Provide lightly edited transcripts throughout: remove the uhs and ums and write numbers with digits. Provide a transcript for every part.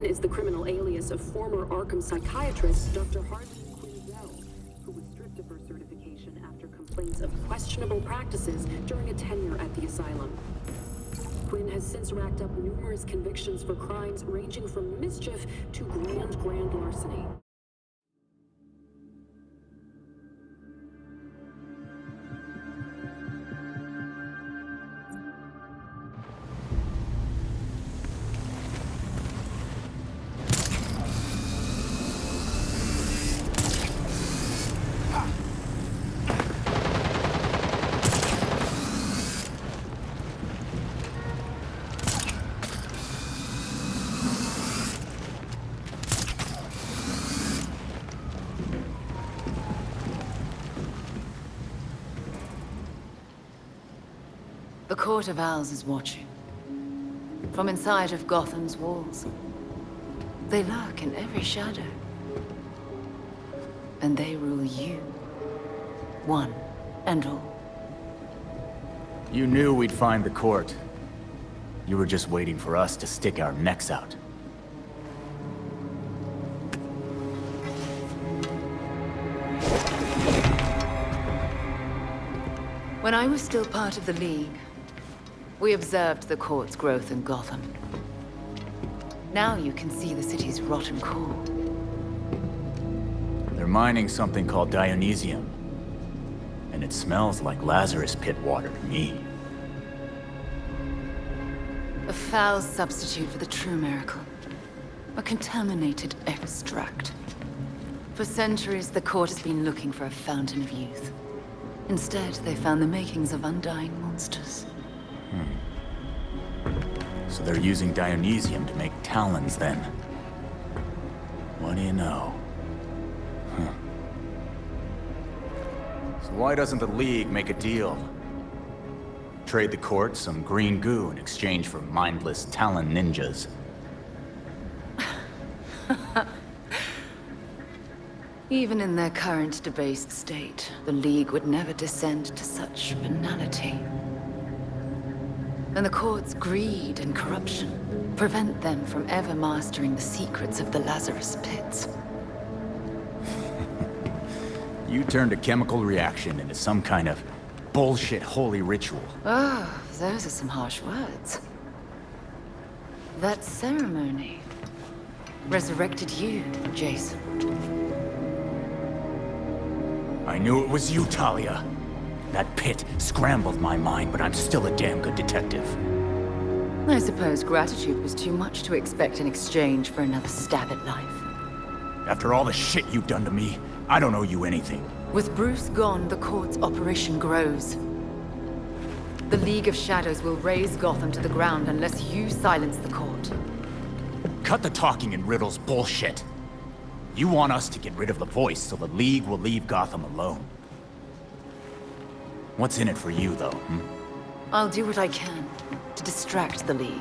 Is the criminal alias of former Arkham psychiatrist Dr. Harlan Quinzel, who was stripped of her certification after complaints of questionable practices during a tenure at the asylum. Quinn has since racked up numerous convictions for crimes ranging from mischief to grand larceny. The Court of Owls is watching. From inside of Gotham's walls. They lurk in every shadow. And they rule you. One and all. You knew we'd find the court. You were just waiting for us to stick our necks out. When I was still part of the League, we observed the court's growth in Gotham. Now you can see the city's rotten core. They're mining something called Dionysium. And it smells like Lazarus Pit water to me. A foul substitute for the true miracle. A contaminated extract. For centuries, the court has been looking for a fountain of youth. Instead, they found the makings of undying monsters. So they're using Dionysium to make talons, then. What do you know? So why doesn't the League make a deal? Trade the court some green goo in exchange for mindless talon ninjas. Even in their current debased state, the League would never descend to such venality. And the court's greed and corruption prevent them from ever mastering the secrets of the Lazarus Pits. You turned a chemical reaction into some kind of bullshit holy ritual. Oh, those are some harsh words. That ceremony resurrected you, Jason. I knew it was you, Talia. That pit scrambled my mind, but I'm still a damn good detective. I suppose gratitude was too much to expect in exchange for another stab at life. After all the shit you've done to me, I don't owe you anything. With Bruce gone, the court's operation grows. The League of Shadows will raze Gotham to the ground unless you silence the court. Cut the talking in riddles bullshit. You want us to get rid of the voice so the League will leave Gotham alone. What's in it for you, though, I'll do what I can to distract the League.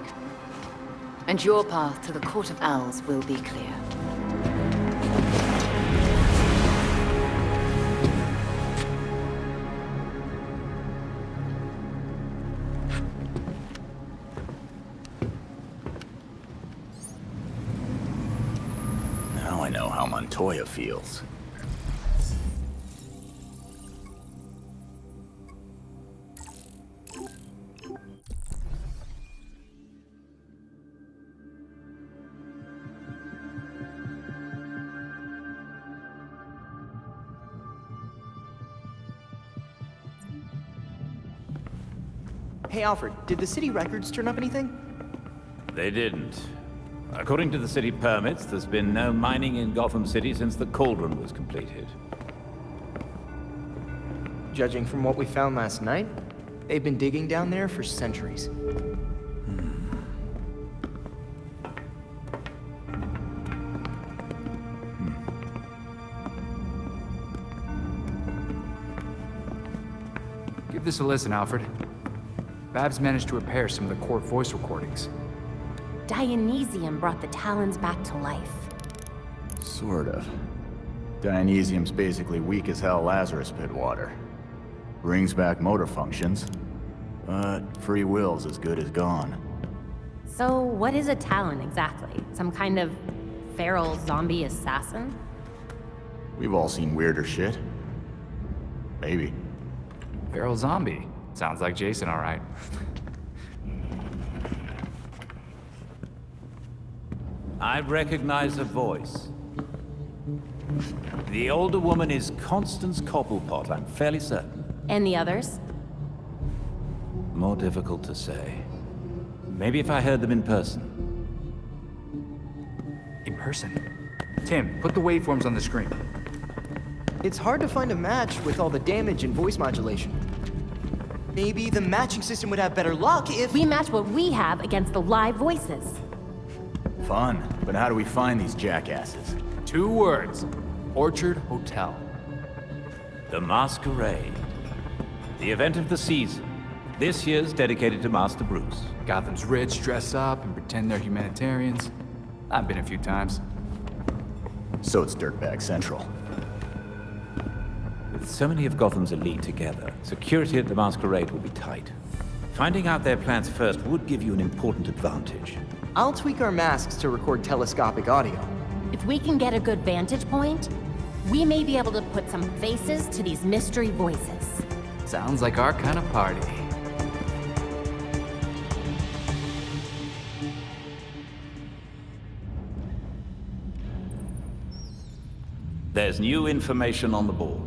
And your path to the Court of Owls will be clear. Now I know how Montoya feels. Hey Alfred, did the city records turn up anything? They didn't. According to the city permits, there's been no mining in Gotham City since the Cauldron was completed. Judging from what we found last night, they've been digging down there for centuries. Give this a listen, Alfred. Babs managed to repair some of the court voice recordings. Dionysium brought the Talons back to life. Sort of. Dionysium's basically weak as hell Lazarus Pit water. Brings back motor functions, but free will's as good as gone. So, what is a Talon exactly? Some kind of feral zombie assassin? We've all seen weirder shit. Maybe. Feral zombie. Sounds like Jason, all right. I recognize a voice. The older woman is Constance Cobblepot, I'm fairly certain. And the others? More difficult to say. Maybe if I heard them in person. In person. Tim, put the waveforms on the screen. It's hard to find a match with all the damage and voice modulation. Maybe the matching system would have better luck if... We match what we have against the live voices. Fun, but how do we find these jackasses? 2 words. Orchard Hotel. The Masquerade. The event of the season. This year's dedicated to Master Bruce. Gotham's rich dress up and pretend they're humanitarians. I've been a few times. So it's Dirtbag Central. With so many of Gotham's elite together, security at the Masquerade will be tight. Finding out their plans first would give you an important advantage. I'll tweak our masks to record telescopic audio. If we can get a good vantage point, we may be able to put some faces to these mystery voices. Sounds like our kind of party. There's new information on the board.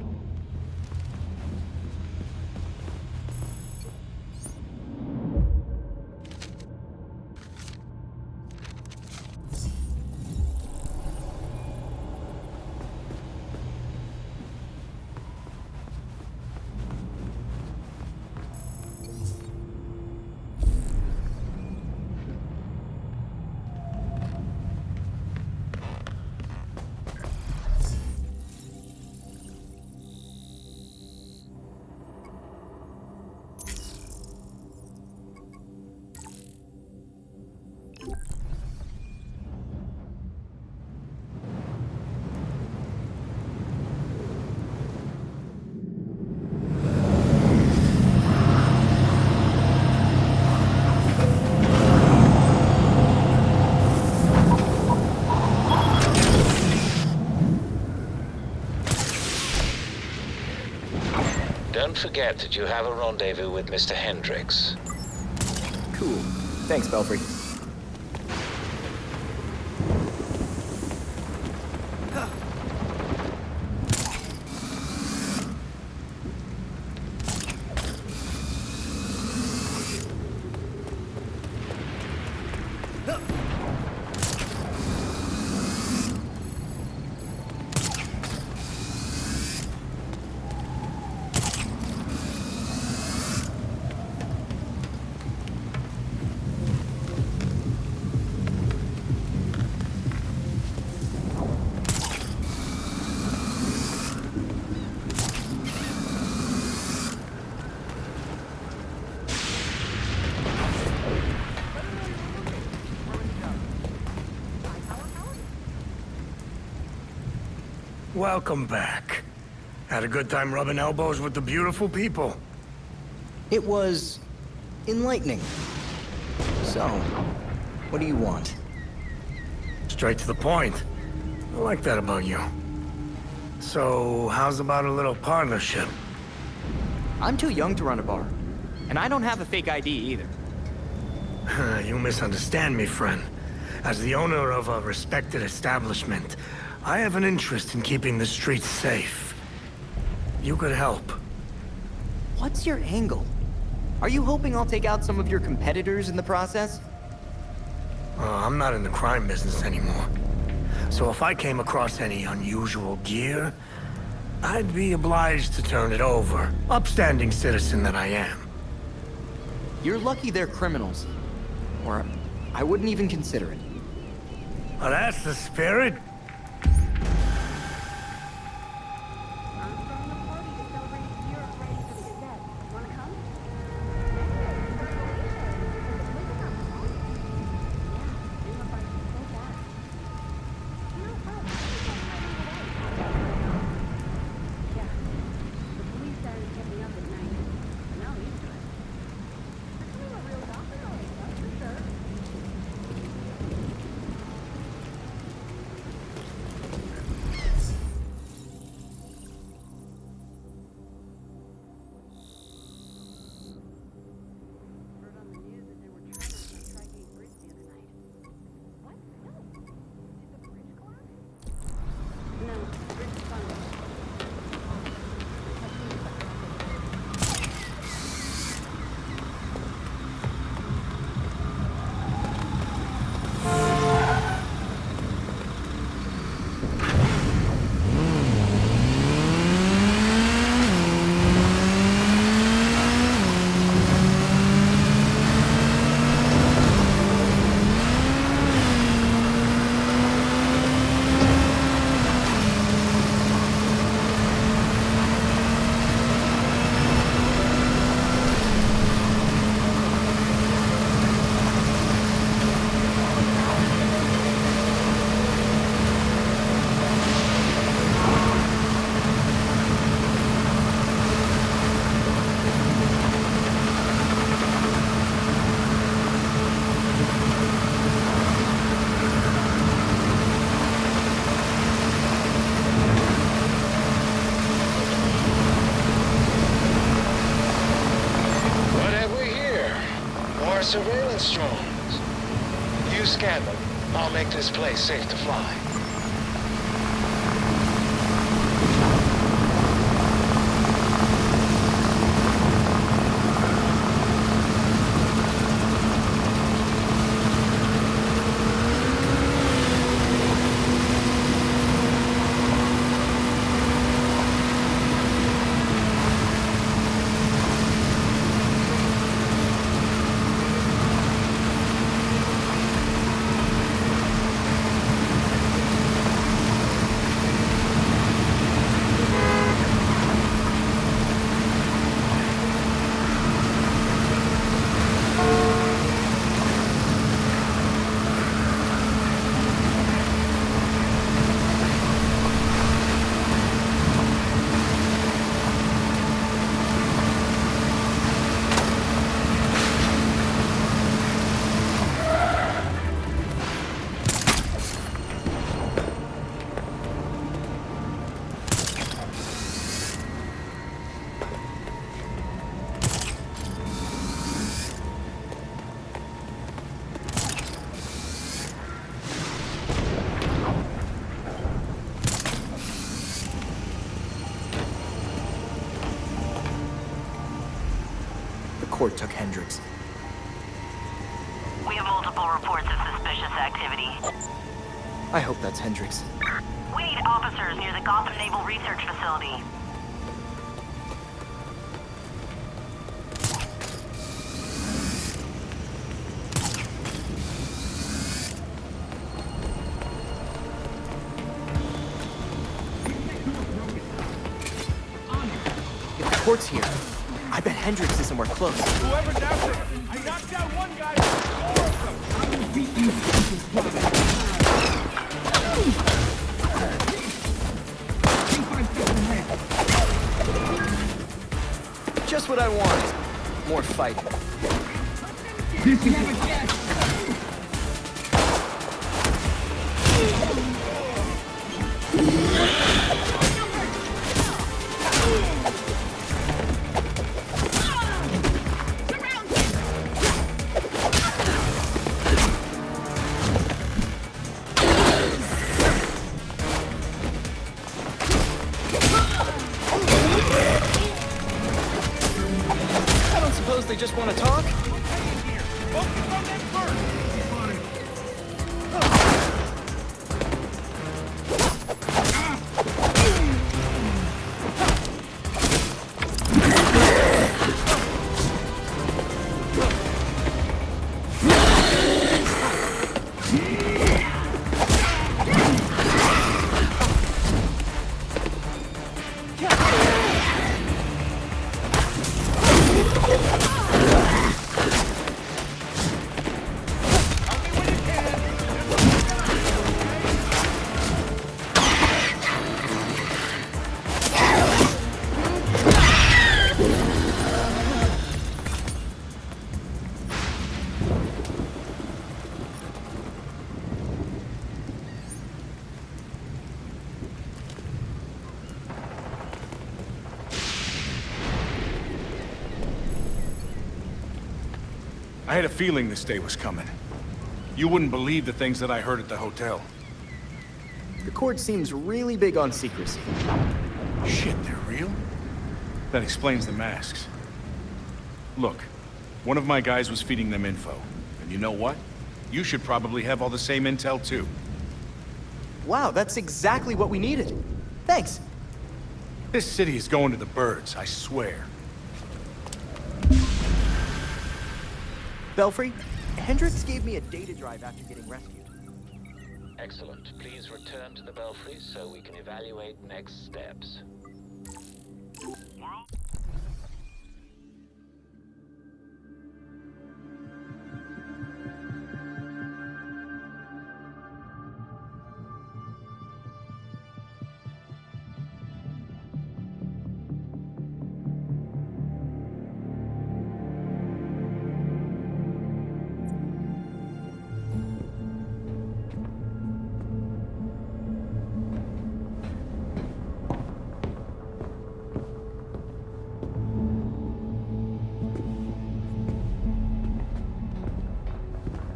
Don't forget that you have a rendezvous with Mr. Hendricks. Cool. Thanks, Belfry. Welcome back. Had a good time rubbing elbows with the beautiful people. It was... enlightening. So, what do you want? Straight to the point. I like that about you. So, how's about a little partnership? I'm too young to run a bar. And I don't have a fake ID either. You misunderstand me, friend. As the owner of a respected establishment, I have an interest in keeping the streets safe. You could help. What's your angle? Are you hoping I'll take out some of your competitors in the process? I'm not in the crime business anymore. So if I came across any unusual gear, I'd be obliged to turn it over. Upstanding citizen that I am. You're lucky they're criminals. Or I wouldn't even consider it. Well, that's the spirit. against strong ones. You scan them. I'll make this place safe to fly. Court took Hendricks. We have multiple reports of suspicious activity. I hope that's Hendricks. We need officers near the Gotham Naval Research Facility. If the court's here, I bet Hendricks is somewhere close. Whoever's after him, I knocked out one guy, four of them. I will beat you Just what I want. More fighting. This is a guess. They just want to talk? Focus on them first. I had a feeling this day was coming. You wouldn't believe the things that I heard at the hotel. The court seems really big on secrecy. Shit, they're real? That explains the masks. Look, one of my guys was feeding them info. And you know what? You should probably have all the same intel too. Wow, that's exactly what we needed. Thanks. This city is going to the birds, I swear. Belfry, Hendricks gave me a data drive after getting rescued. Excellent. Please return to the Belfry so we can evaluate next steps.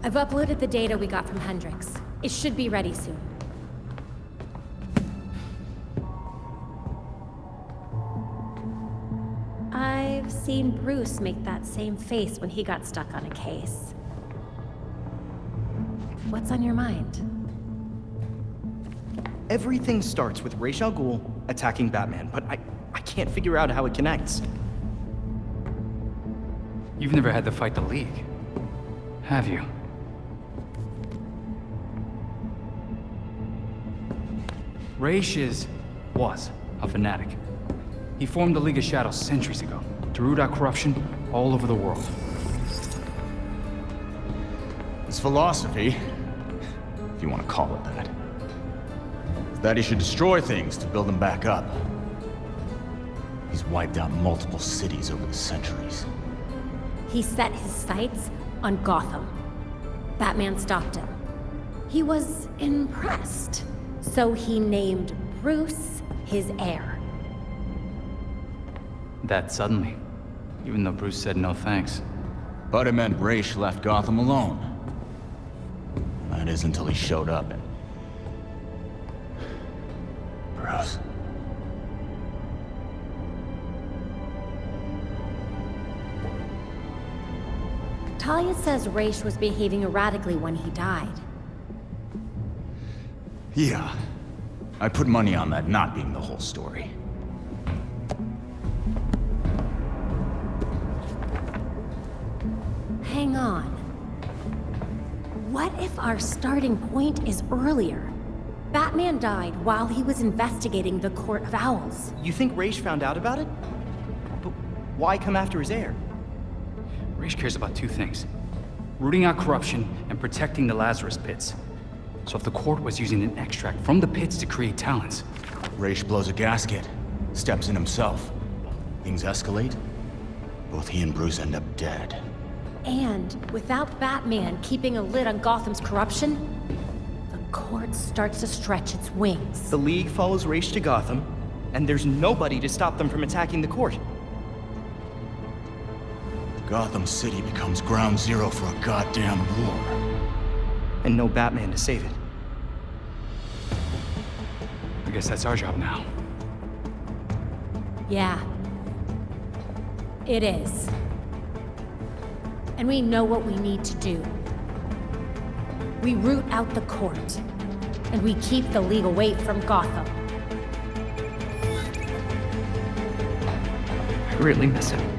I've uploaded the data we got from Hendrix. It should be ready soon. I've seen Bruce make that same face when he got stuck on a case. What's on your mind? Everything starts with Ra's al Ghul attacking Batman, but I can't figure out how it connects. You've never had to fight the League, have you? Ra's was a fanatic. He formed the League of Shadows centuries ago to root out corruption all over the world. His philosophy, if you want to call it that, is that he should destroy things to build them back up. He's wiped out multiple cities over the centuries. He set his sights on Gotham. Batman stopped him. He was impressed, so he named Bruce his heir. That suddenly, even though Bruce said no thanks. But it meant Ra's left Gotham alone. That is until he showed up and... Bruce. Talia says Ra's was behaving erratically when he died. Yeah. I put money on that not being the whole story. Hang on. What if our starting point is earlier? Batman died while he was investigating the Court of Owls. You think Ra's found out about it? But why come after his heir? Ra's cares about two things: rooting out corruption and protecting the Lazarus Pits. So if the court was using an extract from the pits to create talents... Ra's blows a gasket, steps in himself. Things escalate. Both he and Bruce end up dead. And without Batman keeping a lid on Gotham's corruption, the court starts to stretch its wings. The League follows Ra's to Gotham, and there's nobody to stop them from attacking the court. Gotham City becomes ground zero for a goddamn war. And no Batman to save it. I guess that's our job now. Yeah. It is. And we know what we need to do. We root out the court, and we keep the League away from Gotham. I really miss him.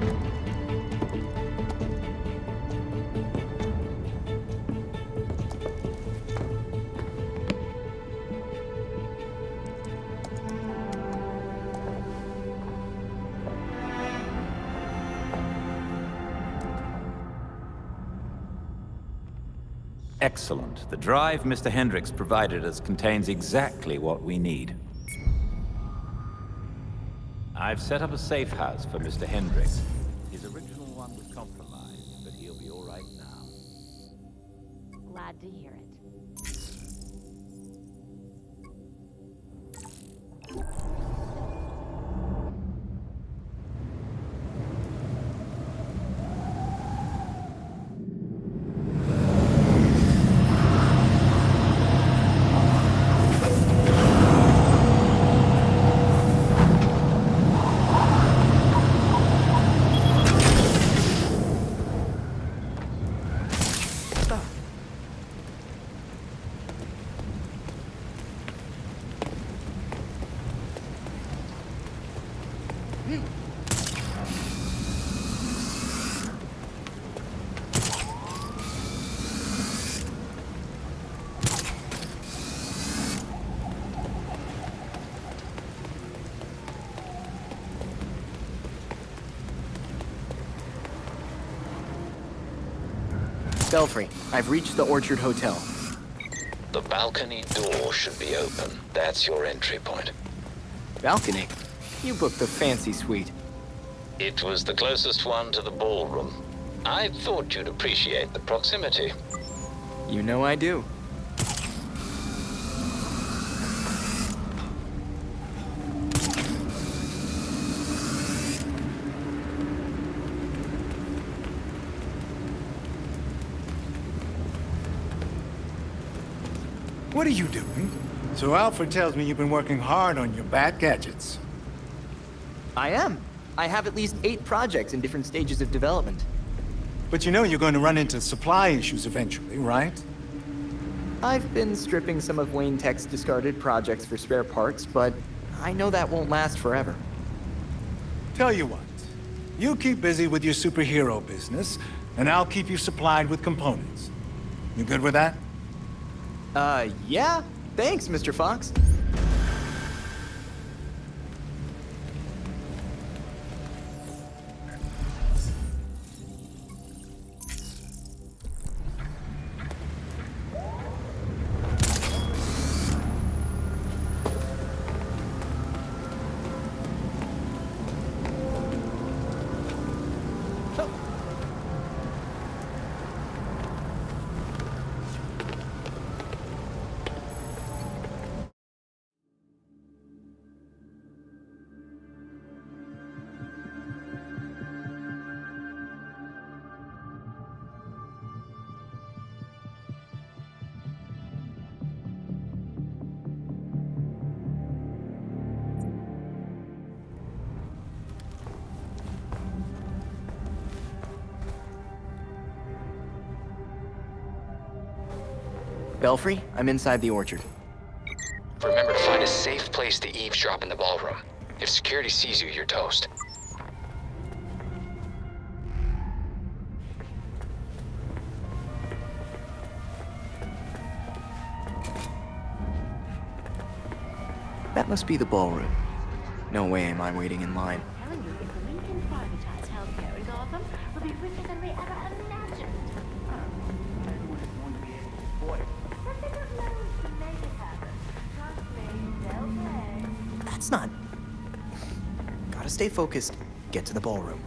Excellent. The drive Mr. Hendricks provided us contains exactly what we need. I've set up a safe house for Mr. Hendricks. His original one was compromised, but he'll be all right now. Glad to hear it. Belfry, I've reached the Orchard Hotel. The balcony door should be open. That's your entry point. Balcony? You booked the fancy suite. It was the closest one to the ballroom. I thought you'd appreciate the proximity. You know I do. What are you doing? So Alfred tells me you've been working hard on your bat gadgets. I am. I have at least 8 projects in different stages of development. But you know you're going to run into supply issues eventually, right? I've been stripping some of Wayne Tech's discarded projects for spare parts, but I know that won't last forever. Tell you what, you keep busy with your superhero business, and I'll keep you supplied with components. You good with that? Yeah. Thanks, Mr. Fox. Belfry, I'm inside the orchard. Remember to find a safe place to eavesdrop in the ballroom. If security sees you, you're toast. That must be the ballroom. No way am I waiting in line. Telling you, if we can privatize healthcare in Gotham, we'll be richer than we ever imagined. Everyone is going to be able to afford it. But they got loans to make it happen. Trust me, they'll pay. That's not... Gotta stay focused. Get to the ballroom.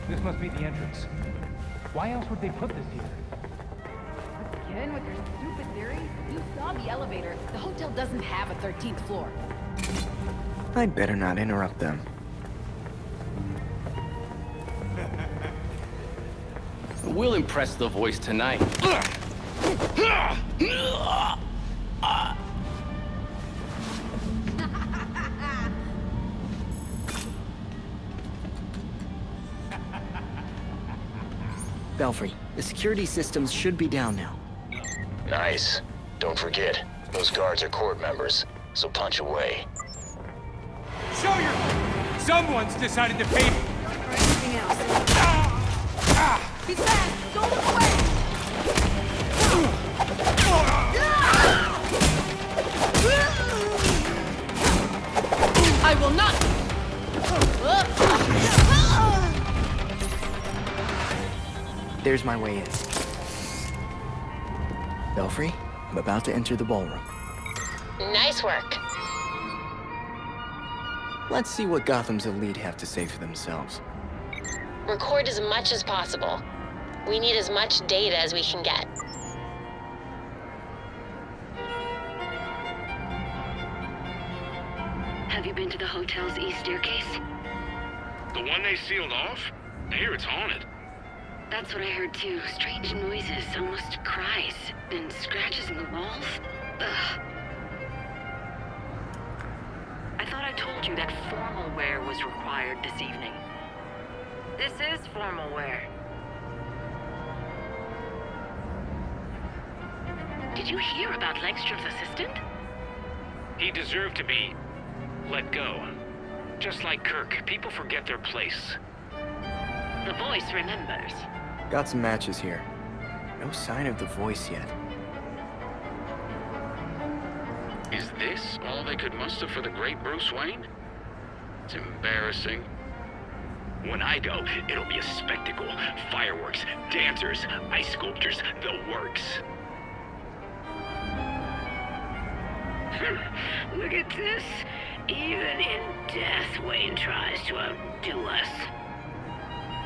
This must be the entrance. Why else would they put this here? Again with your stupid theory? You saw the elevator. The hotel doesn't have a 13th floor. I'd better not interrupt them. We'll impress the voice tonight. Belfry, the security systems should be down now. Nice. Don't forget, those guards are court members, so punch away. Show your... Someone's decided to pay... For anything else. He's fast! Don't look away! I will not! There's my way in. Belfry, I'm about to enter the ballroom. Nice work. Let's see what Gotham's elite have to say for themselves. Record as much as possible. We need as much data as we can get. Have you been to the hotel's east staircase? The one they sealed off? I hear it's haunted. That's what I heard too. Strange noises, almost cries, and scratches in the walls. Ugh. I thought I told you that formal wear was required this evening. This is formal wear. Did you hear about Langstrom's assistant? He deserved to be let go. Just like Kirk, people forget their place. The voice remembers. Got some matches here. No sign of the voice yet. Is this all they could muster for the great Bruce Wayne? It's embarrassing. When I go, it'll be a spectacle. Fireworks, dancers, ice sculptures, the works. Look at this. Even in death, Wayne tries to outdo us.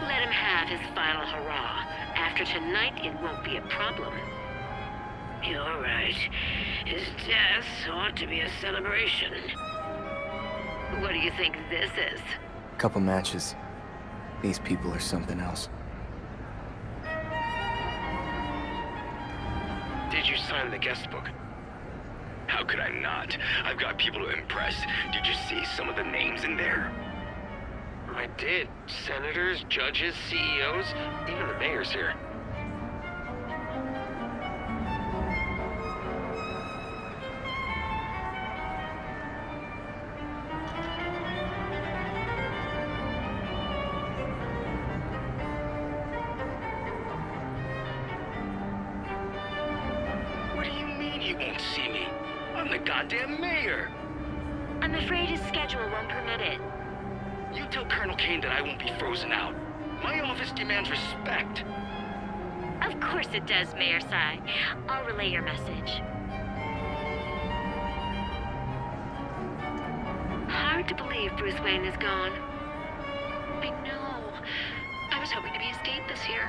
Let him have his final hurrah. After tonight, it won't be a problem. You're right. His death ought to be a celebration. What do you think this is? Couple matches. These people are something else. Did you sign the guest book? How could I not? I've got people to impress. Did you see some of the names in there? I did. Senators, judges, CEOs, even the mayor's here. What do you mean you won't see me? I'm the goddamn mayor! I'm afraid his schedule won't permit it. You tell Colonel Kane that I won't be frozen out. My office demands respect. Of course it does, Mayor Sai. I'll relay your message. Hard to believe Bruce Wayne is gone. I know. I was hoping to be escaped this year.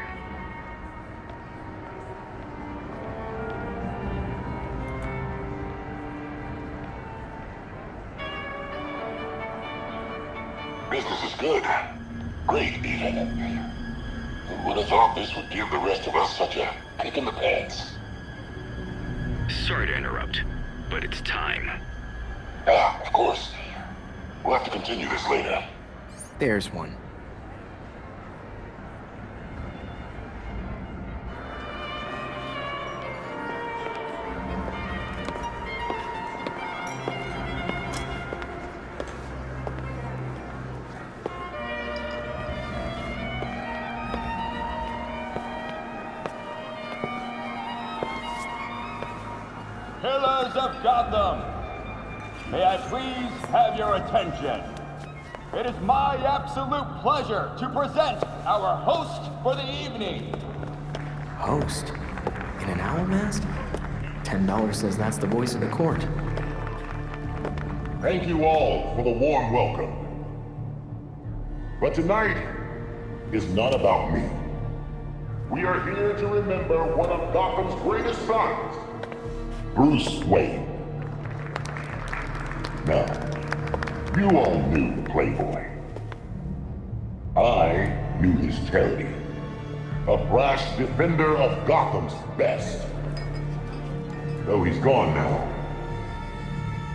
Business is good. Great, even. Who would have thought this would give the rest of us such a kick in the pants? Sorry to interrupt, but it's time. Of course. We'll have to continue this later. There's one. Pillars of Gotham, may I please have your attention? It is my absolute pleasure to present our host for the evening. Host? In an owl mask? $10 says that's the voice of the court. Thank you all for the warm welcome. But tonight is not about me. We are here to remember one of Gotham's greatest sons, Bruce Wayne. Now, you all knew the Playboy. I knew his charity. A brash defender of Gotham's best. Though he's gone now,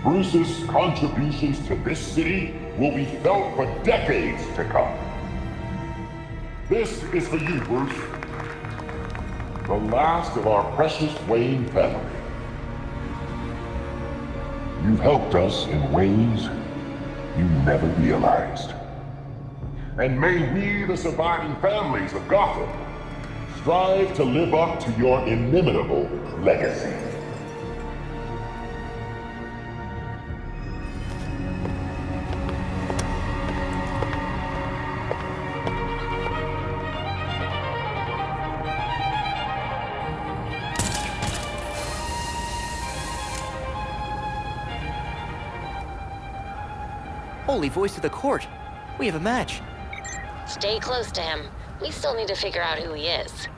Bruce's contributions to this city will be felt for decades to come. This is for you, Bruce. The last of our precious Wayne family. You've helped us in ways you never realized. And may we, the surviving families of Gotham, strive to live up to your inimitable legacy. Holy voice of the court! We have a match. Stay close to him. We still need to figure out who he is.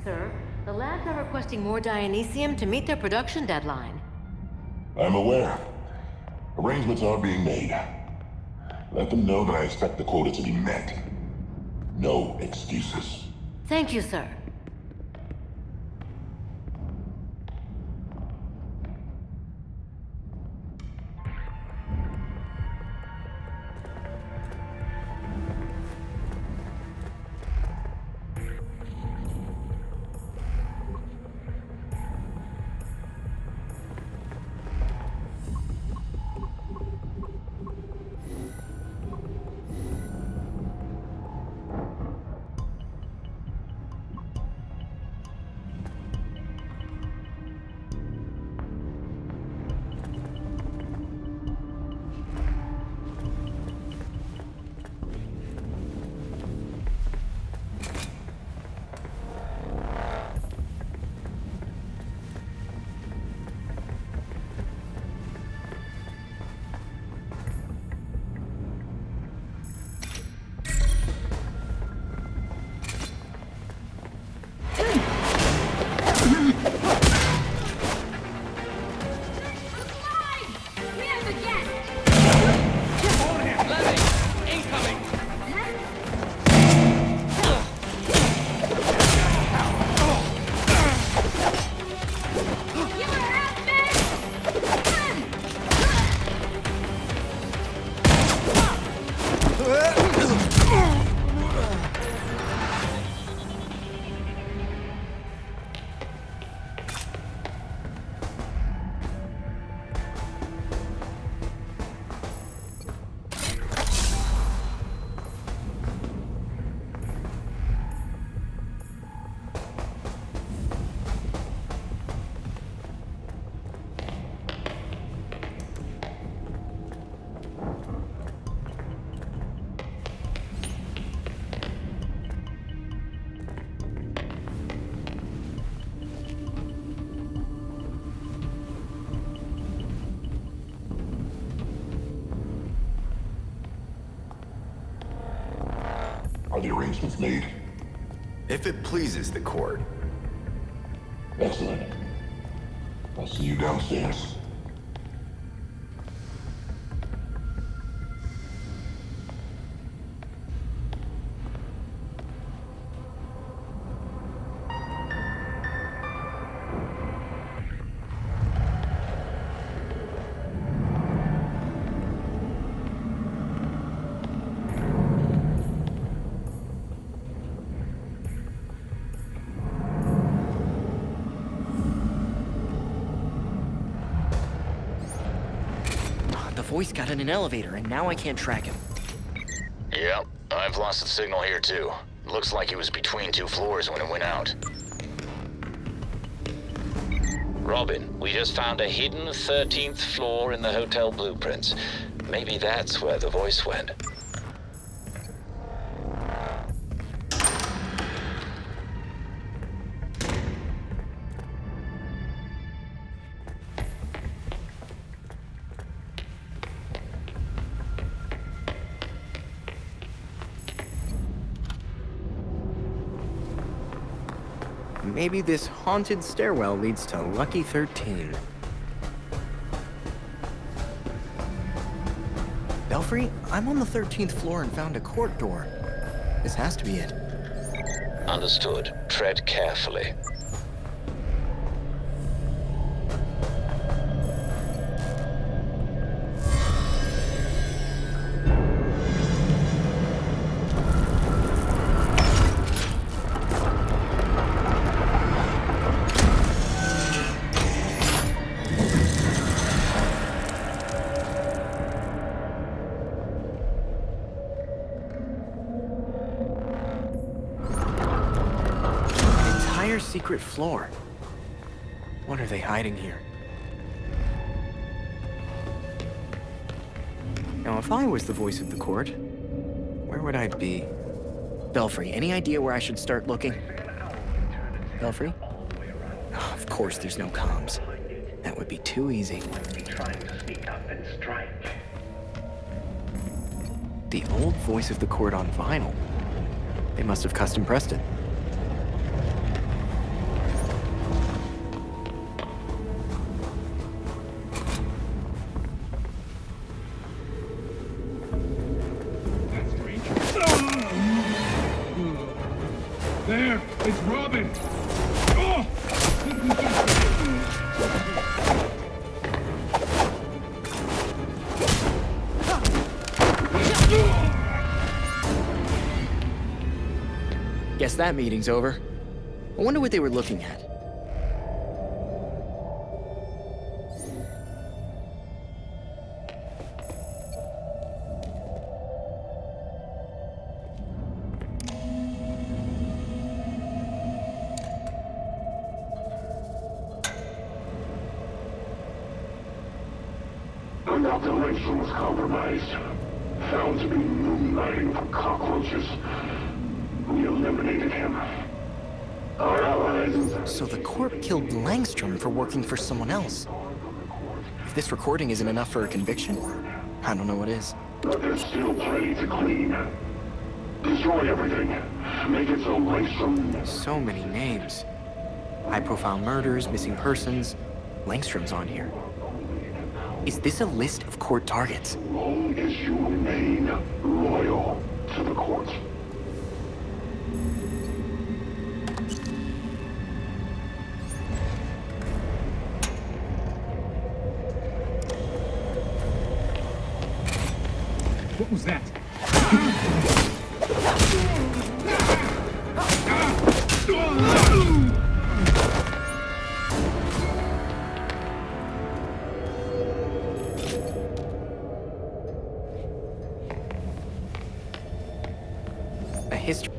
Sir, the labs are requesting more Dionysium to meet their production deadline. I'm aware. Arrangements are being made. Let them know that I expect the quota to be met. No excuses. Thank you, sir. Are the arrangements made? If it pleases the court. Excellent. I'll see you downstairs. The voice got in an elevator, and now I can't track him. Yep, I've lost the signal here too. Looks like he was between two floors when it went out. Robin, we just found a hidden 13th floor in the hotel blueprints. Maybe that's where the voice went. Maybe this haunted stairwell leads to Lucky 13. Belfry, I'm on the 13th floor and found a court door. This has to be it. Understood. Tread carefully. Secret floor. What are they hiding here? Now, if I was the voice of the court, where would I be? Belfry, any idea where I should start looking? Belfry? Oh, of course there's no comms. That would be too easy. The old voice of the court on vinyl. They must have custom pressed it. There! It's Robin! Oh! Guess that meeting's over. I wonder what they were looking at. Dr. Langstrom was compromised. Found to be moonlighting for cockroaches. We eliminated him. Our allies... So the Corp killed Langstrom for working for someone else. If this recording isn't enough for a conviction, I don't know what is. But there's still plenty to clean. Destroy everything. Make it so Langstrom... So many names. High-profile murders, missing persons. Langstrom's on here. Is this a list of court targets? Long as you remain loyal to the court. What was that? A history.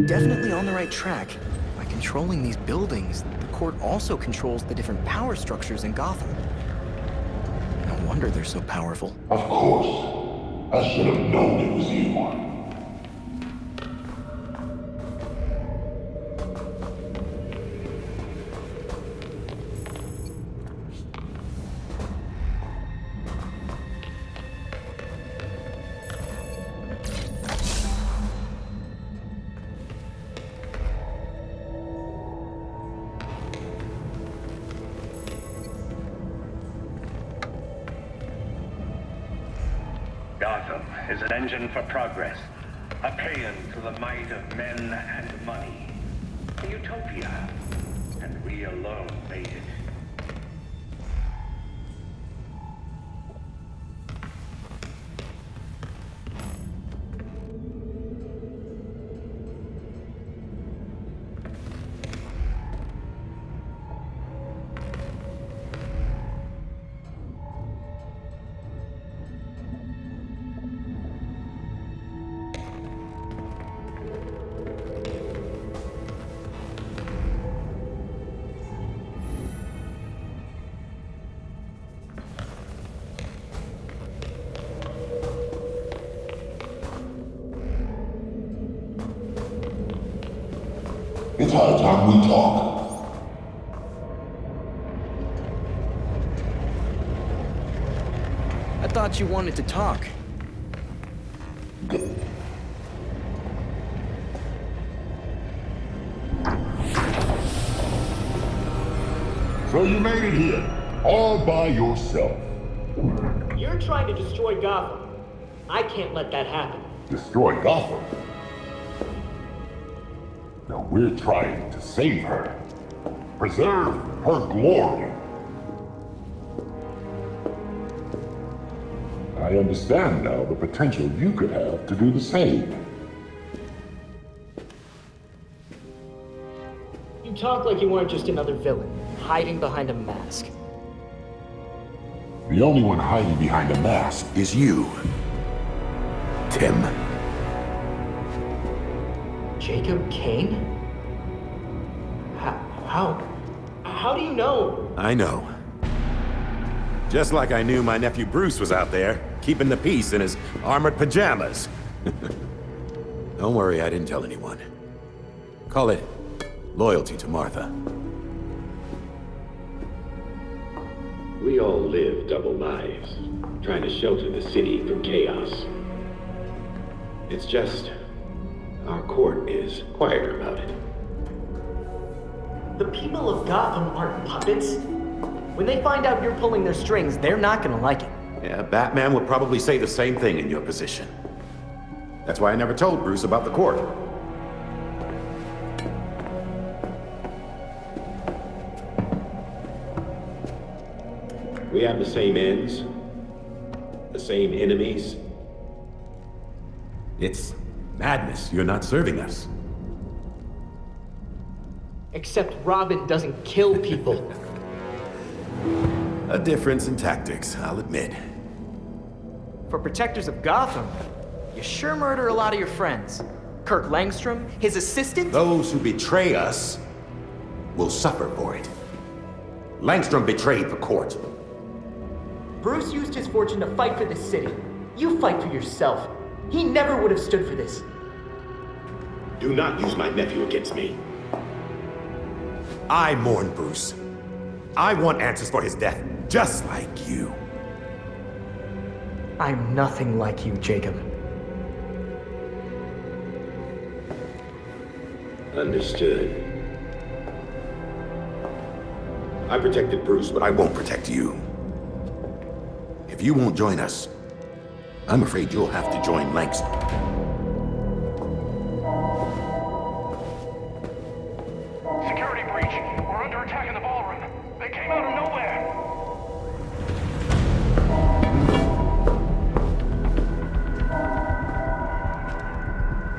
Definitely on the right track. By controlling these buildings, the court also controls the different power structures in Gotham. No wonder they're so powerful. Of course. I should have known it was you. Gotham is an engine for progress, a paean to the might of men and money. A utopia, and we alone made it. It's high time we talk. I thought you wanted to talk. So you made it here, all by yourself. You're trying to destroy Gotham. I can't let that happen. Destroy Gotham? No, we're trying to save her. Preserve her glory. I understand now the potential you could have to do the same. You talk like you weren't just another villain, hiding behind a mask. The only one hiding behind a mask is you, Tim. Jacob Kane? How do you know? I know. Just like I knew my nephew Bruce was out there, keeping the peace in his armored pajamas. Don't worry, I didn't tell anyone. Call it loyalty to Martha. We all live double lives, trying to shelter the city from chaos. It's just, our court is quieter about it. The people of Gotham aren't puppets. When they find out you're pulling their strings, they're not gonna like it. Yeah, Batman would probably say the same thing in your position. That's why I never told Bruce about the court. We have the same ends, the same enemies. It's madness. You're not serving us. Except Robin doesn't kill people. A difference in tactics, I'll admit. For protectors of Gotham, you sure murder a lot of your friends. Kirk Langstrom, his assistant? Those who betray us will suffer for it. Langstrom betrayed the court. Bruce used his fortune to fight for the city. You fight for yourself. He never would have stood for this. Do not use my nephew against me. I mourn Bruce. I want answers for his death, just like you. I'm nothing like you, Jacob. Understood. I protected Bruce, but I won't protect you. If you won't join us, I'm afraid you'll have to join Langston. Security breach. We're under attack in the ballroom. They came out of nowhere.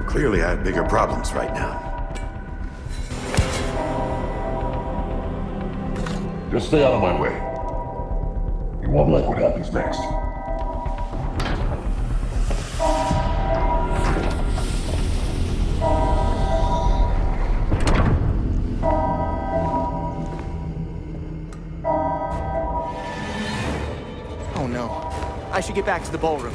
Clearly, I have bigger problems right now. Just stay out of my way. You won't like what happens next. Oh no. I should get back to the ballroom.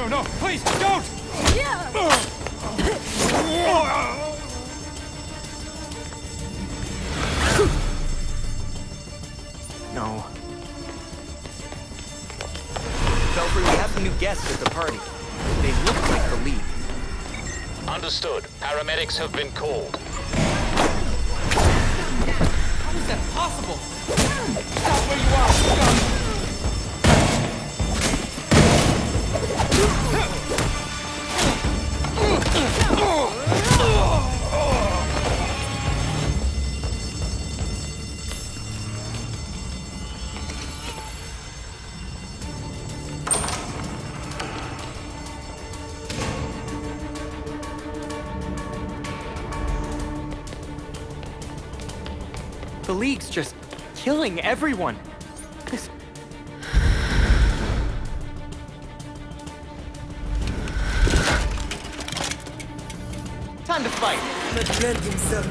No, please, don't! No. Belfry, we have some new guests at the party. They look like the League. Understood. Paramedics have been called. How is that possible? Stop where you are! Stop! The League's just killing everyone. This... Time to fight. Let's let himself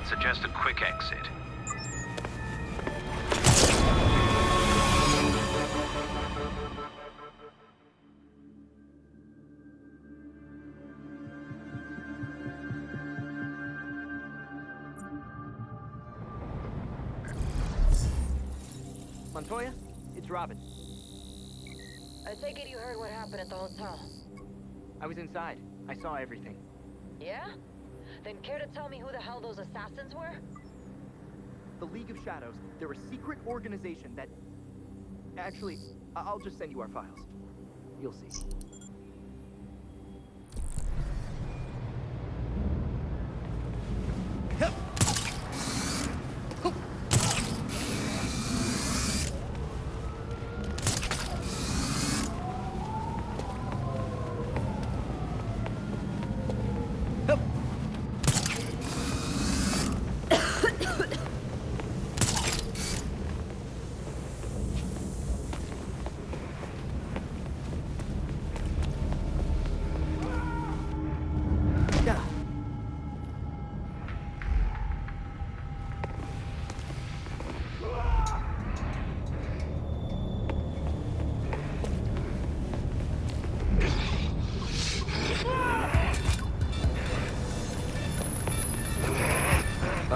I'd suggest a quick exit. Montoya, it's Robin. I take it you heard what happened at the hotel. I was inside. I saw everything. Yeah? Then care to tell me who the hell those assassins were? The League of Shadows, they're a secret organization that... Actually, I'll just send you our files. You'll see.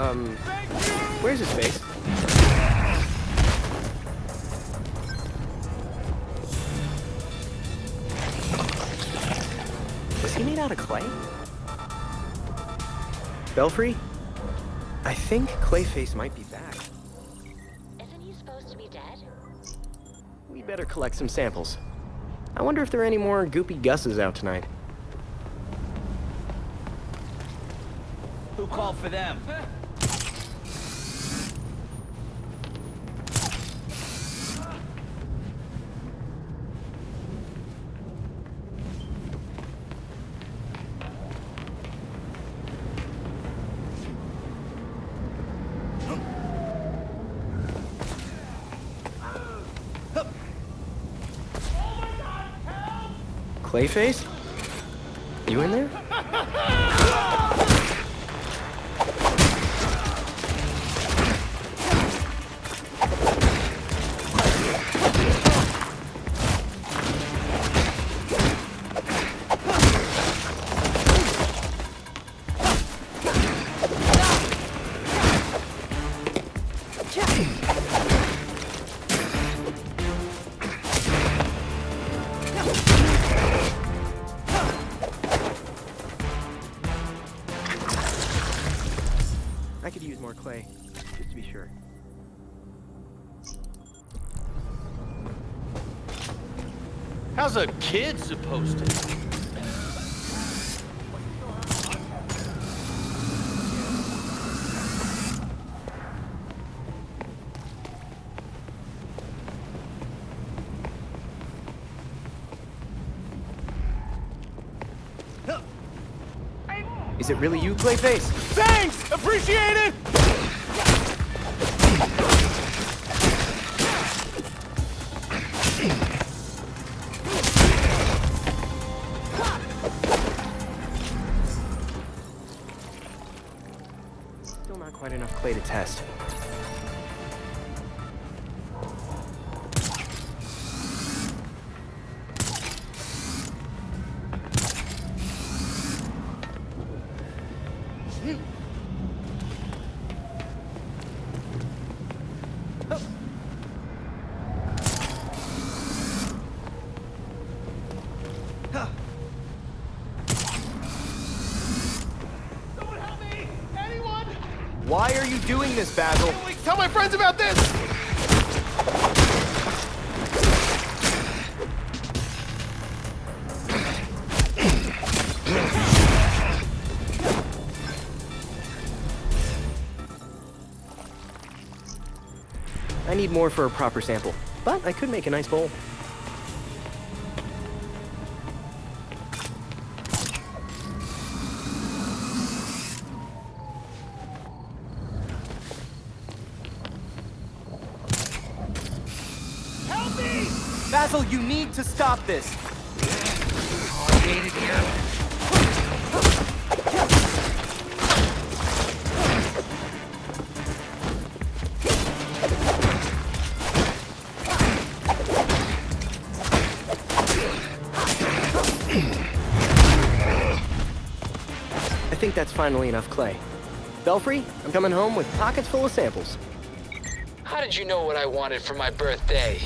Where's his face? Was he made out of clay? Belfry? I think Clayface might be back. Isn't he supposed to be dead? We better collect some samples. I wonder if there are any more goopy Gusses out tonight. Who called for them? Clayface? You in there? I could use more clay, just to be sure. How's a kid supposed to? Is it really you, Clayface? Thanks! Appreciate it! Still not quite enough clay to test. Why are you doing this, Basil? Tell my friends about this! I need more for a proper sample, but I could make a nice bowl. Basil, you need to stop this! I think that's finally enough clay. Belfry, I'm coming home with pockets full of samples. How did you know what I wanted for my birthday?